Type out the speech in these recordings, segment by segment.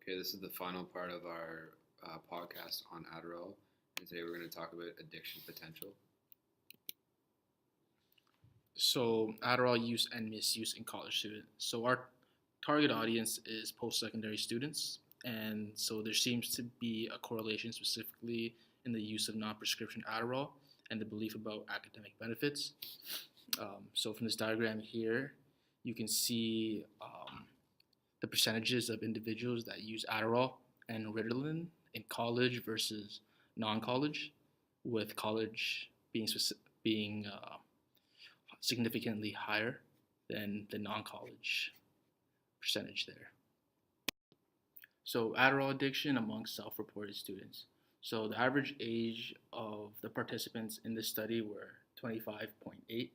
Okay, this is the final part of our podcast on Adderall, and today we're going to talk about addiction potential. So Adderall use and misuse in college students. So our target audience is post-secondary students, and so there seems to be a correlation specifically in the use of non-prescription Adderall and the belief about academic benefits. So from this diagram here, you can see the percentages of individuals that use Adderall and Ritalin in college versus non-college, with college being significantly higher than the non-college percentage there. So Adderall addiction among self-reported students. So the average age of the participants in this study were 25.8.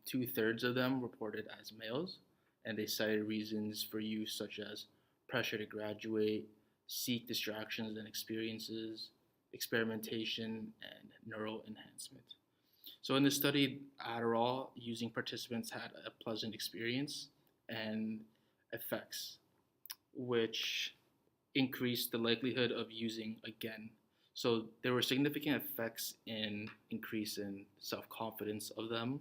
Two-thirds of them reported as males, and they cited reasons for use such as pressure to graduate, seek distractions and experiences, experimentation, and neural enhancement. So in this study, Adderall using participants had a pleasant experience and effects, which increased the likelihood of using again. So there were significant effects in increase in self-confidence of them.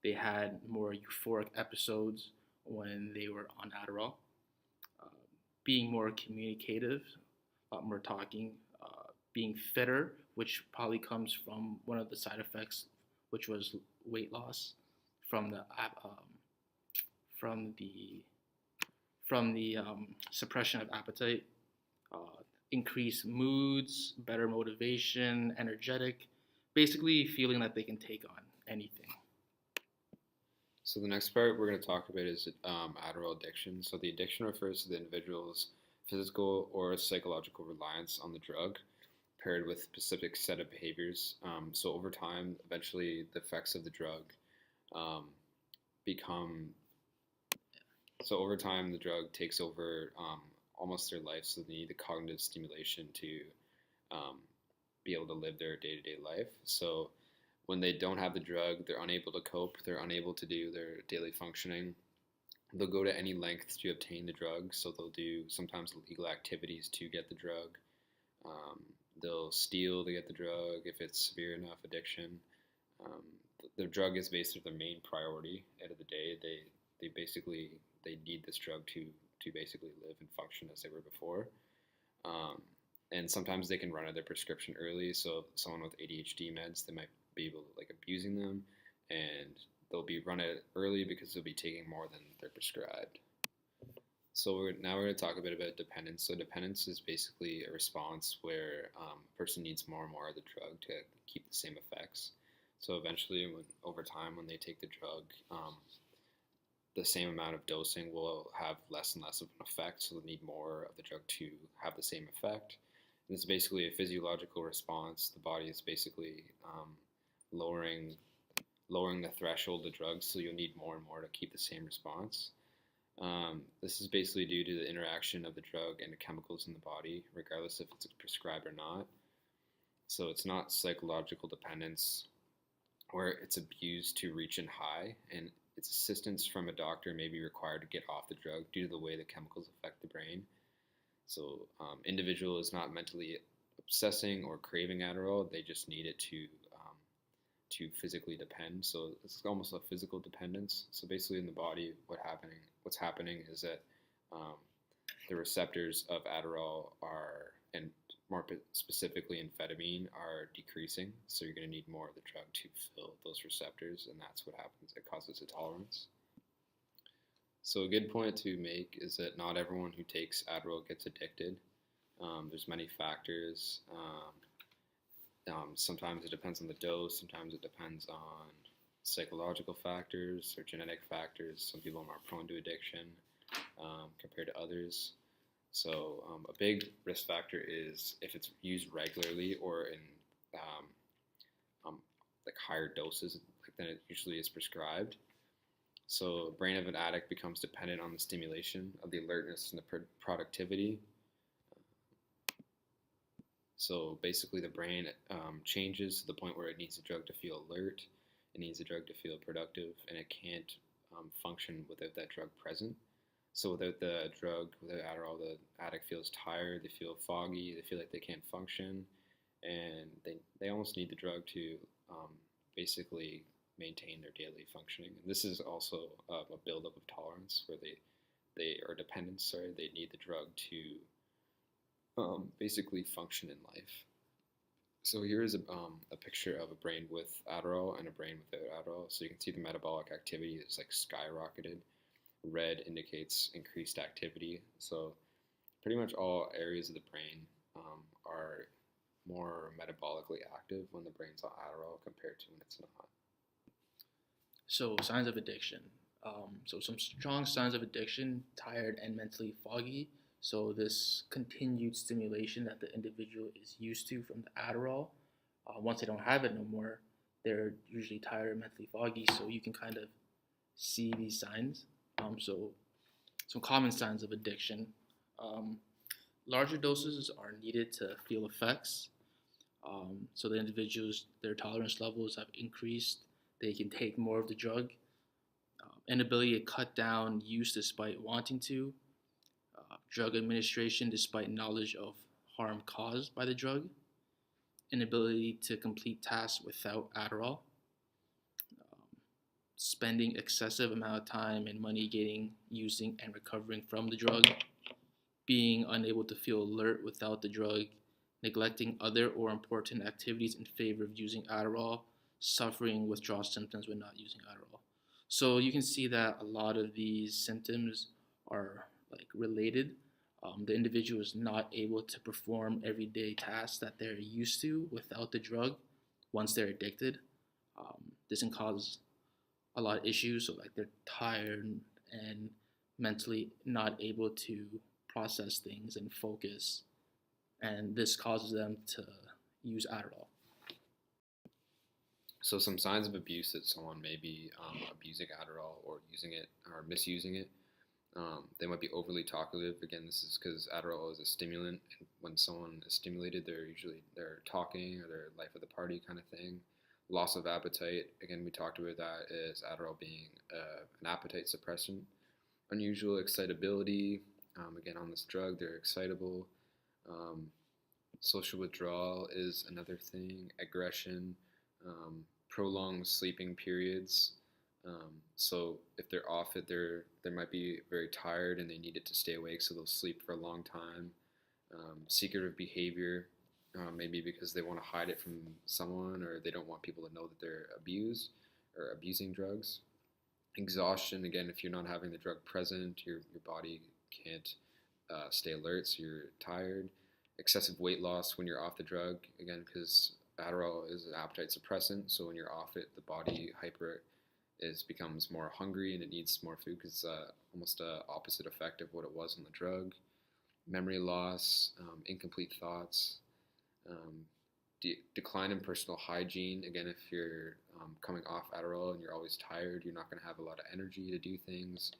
They had more euphoric episodes when they were on Adderall, uh, being more communicative, a lot more talking, being fitter, which probably comes from one of the side effects, which was weight loss from the from the suppression of appetite, increased moods, better motivation, energetic, basically feeling that they can take on anything. So the next part we're going to talk about is Adderall addiction. So the addiction refers to the individual's physical or psychological reliance on the drug, paired with specific set of behaviors. So over time, eventually, the effects of the drug um, become. So over time, the drug takes over almost their life. So they need the cognitive stimulation to um, be able to live their day-to-day life. So when they don't have the drug, they're unable to cope. They're unable to do their daily functioning. They'll go to any length to obtain the drug. So they'll do sometimes illegal activities to get the drug. Um, they'll steal to get the drug if it's severe enough addiction. Um, the drug is basically their main priority. End of the day, they basically they need this drug to basically live and function as they were before. Um, and sometimes they can run out of their prescription early. So someone with ADHD meds, they might be able to like abusing them, and they'll be run out early because they'll be taking more than they're prescribed. So now we're going to talk a bit about dependence. So dependence is basically a response where a person needs more and more of the drug to keep the same effects. So eventually, over time, when they take the drug, the same amount of dosing will have less and less of an effect. So they need more of the drug to have the same effect. And it's basically a physiological response. The body is basically lowering the threshold of drugs, so you'll need more and more to keep the same response. This is basically due to the interaction of the drug and the chemicals in the body, regardless if it's prescribed or not. So it's not psychological dependence where it's abused to reach an high, and its assistance from a doctor may be required to get off the drug due to the way the chemicals affect the brain. So individual is not mentally obsessing or craving Adderall; they just need it to physically depend. So it's almost a physical dependence. So basically, in the body, what's happening is that the receptors of Adderall are, and more specifically amphetamine, are decreasing. So you're going to need more of the drug to fill those receptors, and that's what happens. It causes a tolerance. So a good point to make is that not everyone who takes Adderall gets addicted. There's many factors. Sometimes it depends on the dose. Sometimes it depends on psychological factors or genetic factors. Some people are more prone to addiction compared to others. So a big risk factor is if it's used regularly or in like higher doses than it usually is prescribed. So the brain of an addict becomes dependent on the stimulation of the alertness and the productivity. So basically the brain changes to the point where it needs the drug to feel alert, it needs the drug to feel productive, and it can't function without that drug present. So without the drug, without Adderall, the addict feels tired, they feel foggy, they feel like they can't function, and they almost need the drug to um, basically maintain their daily functioning. And this is also a buildup of tolerance where they are dependent. Sorry, they need the drug to basically function in life. So here is a picture of a brain with Adderall and a brain without Adderall. So you can see the metabolic activity is like skyrocketed. Red indicates increased activity. So pretty much all areas of the brain are more metabolically active when the brain's on Adderall compared to when it's not. So signs of addiction. So some strong signs of addiction: tired and mentally foggy. So this continued stimulation that the individual is used to from the Adderall, once they don't have it no more, they're usually tired and mentally foggy. So you can kind of see these signs. So some common signs of addiction. Um, Larger doses are needed to feel effects. So the individuals, their tolerance levels have increased. They can take more of the drug. Inability to cut down use despite wanting to. Drug administration despite knowledge of harm caused by the drug. Inability to complete tasks without Adderall. Spending excessive amount of time and money getting, using, and recovering from the drug. Being unable to feel alert without the drug. Neglecting other or important activities in favor of using Adderall. Suffering withdrawal symptoms when not using Adderall. So you can see that a lot of these symptoms are like related. The individual is not able to perform everyday tasks that they're used to without the drug once they're addicted. This can cause a lot of issues, so like they're tired and mentally not able to process things and focus, and this causes them to use Adderall. So some signs of abuse that someone may be abusing Adderall or using it or misusing it. They might be overly talkative. Again, this is because Adderall is a stimulant, and when someone is stimulated, they're talking or they're life of the party kind of thing. Loss of appetite. Again, we talked about that as Adderall being an appetite suppressant. Unusual excitability. Again, on this drug, they're excitable. Um, Social withdrawal is another thing. Aggression. Prolonged sleeping periods. So if they're off it, they might be very tired and they need it to stay awake, so they'll sleep for a long time. Secretive behavior, maybe because they want to hide it from someone or they don't want people to know that they're abused or abusing drugs. Exhaustion, again, if you're not having the drug present, your body can't stay alert, so you're tired. Excessive weight loss when you're off the drug, again, because Adderall is an appetite suppressant, so when you're off it, the body becomes more hungry and it needs more food because it's almost a opposite effect of what it was on the drug. Memory loss, incomplete thoughts, decline in personal hygiene. Again, if you're coming off Adderall and you're always tired, you're not going to have a lot of energy to do things.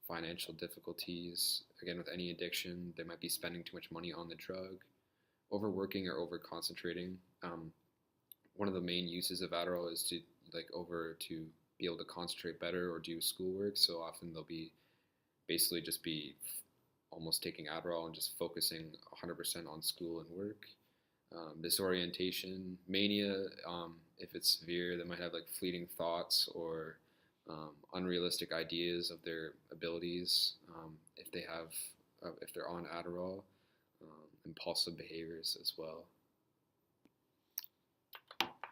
Financial difficulties. Again, with any addiction, they might be spending too much money on the drug. Overworking or over concentrating. One of the main uses of Adderall is to be able to concentrate better or do schoolwork. So often they'll be basically just be almost taking Adderall and just focusing 100% on school and work. Disorientation, mania. If it's severe, they might have like fleeting thoughts or unrealistic ideas of their abilities. If they're on Adderall, impulsive behaviors as well.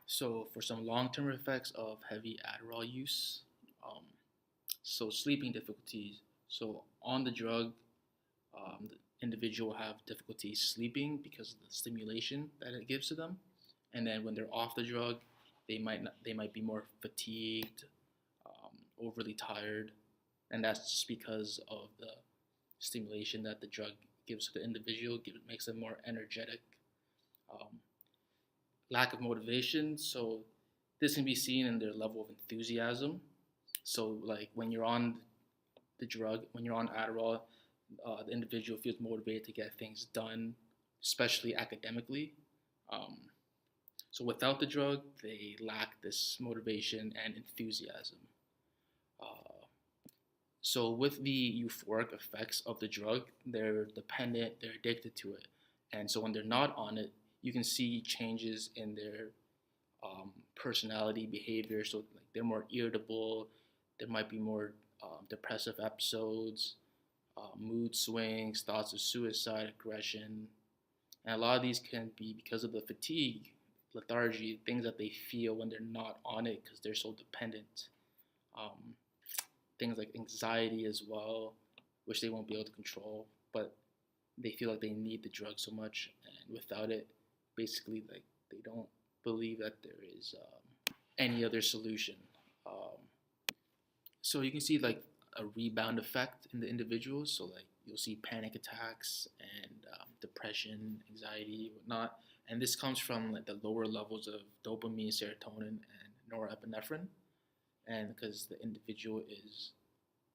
So for some long-term effects of heavy Adderall use, so sleeping difficulties. So on the drug, the individual will have difficulty sleeping because of the stimulation that it gives to them, and then when they're off the drug, they might be more fatigued, overly tired, and that's just because of the stimulation that the drug gives to the individual. Makes them more energetic. Lack of motivation. So this can be seen in their level of enthusiasm. So like when you're on the drug, when you're on Adderall, the individual feels motivated to get things done, especially academically. So without the drug, they lack this motivation and enthusiasm. So with the euphoric effects of the drug, they're dependent, they're addicted to it, and so when they're not on it, you can see changes in their personality, behavior. So like they're more irritable. There might be more depressive episodes, mood swings, thoughts of suicide, aggression, and a lot of these can be because of the fatigue, lethargy, things that they feel when they're not on it because they're so dependent. Um, Things like anxiety as well, which they won't be able to control, but they feel like they need the drug so much, and without it, basically, like they don't believe that there is any other solution. Um, so you can see like a rebound effect in the individuals. So like you'll see panic attacks and depression, anxiety, whatnot. And this comes from like the lower levels of dopamine, serotonin, and norepinephrine. And because the individual is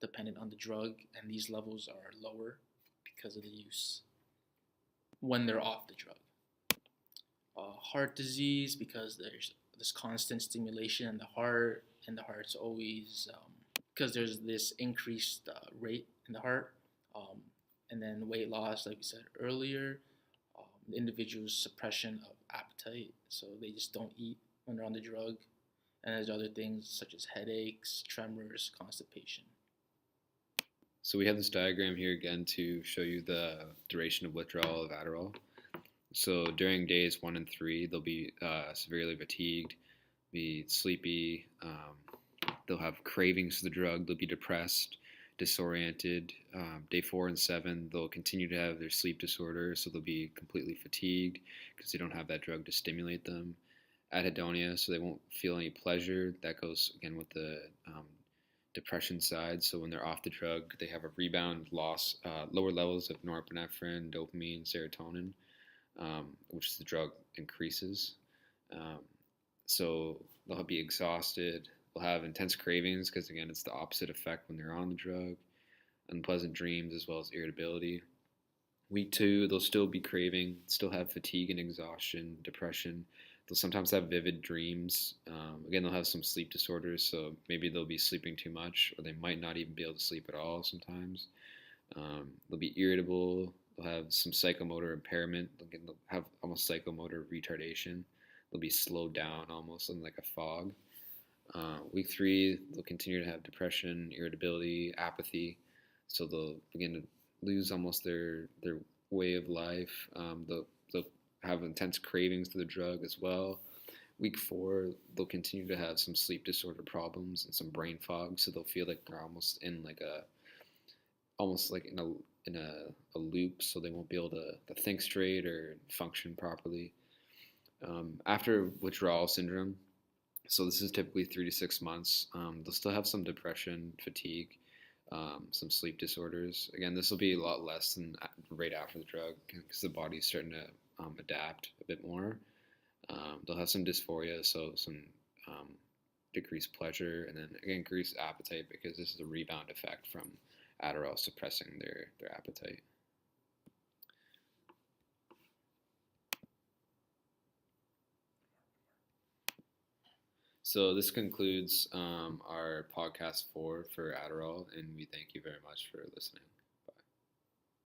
dependent on the drug, and these levels are lower because of the use when they're off the drug. Heart disease, because there's this constant stimulation in the heart, and the heart's always because there's this increased rate in the heart, um, and then weight loss, like we said earlier, the individual's suppression of appetite, so they just don't eat when they're on the drug, and there's other things such as headaches, tremors, constipation. So we have this diagram here again to show you the duration of withdrawal of Adderall. So during days 1 and 3, they'll be severely fatigued, be sleepy, they'll have cravings for the drug, they'll be depressed, disoriented. Day 4 and 7, they'll continue to have their sleep disorder, so they'll be completely fatigued because they don't have that drug to stimulate them. Anhedonia, so they won't feel any pleasure. That goes again with the depression side. So when they're off the drug, they have a rebound loss, lower levels of norepinephrine, dopamine, serotonin, which the drug increases. Um, so they'll be exhausted. They'll have intense cravings because again, it's the opposite effect when they're on the drug. Unpleasant dreams as well as irritability. Week 2, they'll still be craving, still have fatigue and exhaustion, depression. They'll sometimes have vivid dreams. Again, they'll have some sleep disorders, so maybe they'll be sleeping too much, or they might not even be able to sleep at all sometimes. They'll be irritable. They'll have some psychomotor impairment. They'll have almost psychomotor retardation. They'll be slowed down almost in like a fog. Week 3, they'll continue to have depression, irritability, apathy. So they'll begin to lose almost their way of life. They'll have intense cravings to the drug as well. Week 4, they'll continue to have some sleep disorder problems and some brain fog. So they'll feel like they're almost like in a loop. So they won't be able to think straight or function properly. After withdrawal syndrome, so this is typically 3 to 6 months. They'll still have some depression, fatigue, some sleep disorders. Again, this will be a lot less than right after the drug because the body's starting to adapt a bit more. They'll have some dysphoria, so some decreased pleasure, and then again increased appetite because this is a rebound effect from Adderall suppressing their appetite. So this concludes our podcast 4 for Adderall, and we thank you very much for listening.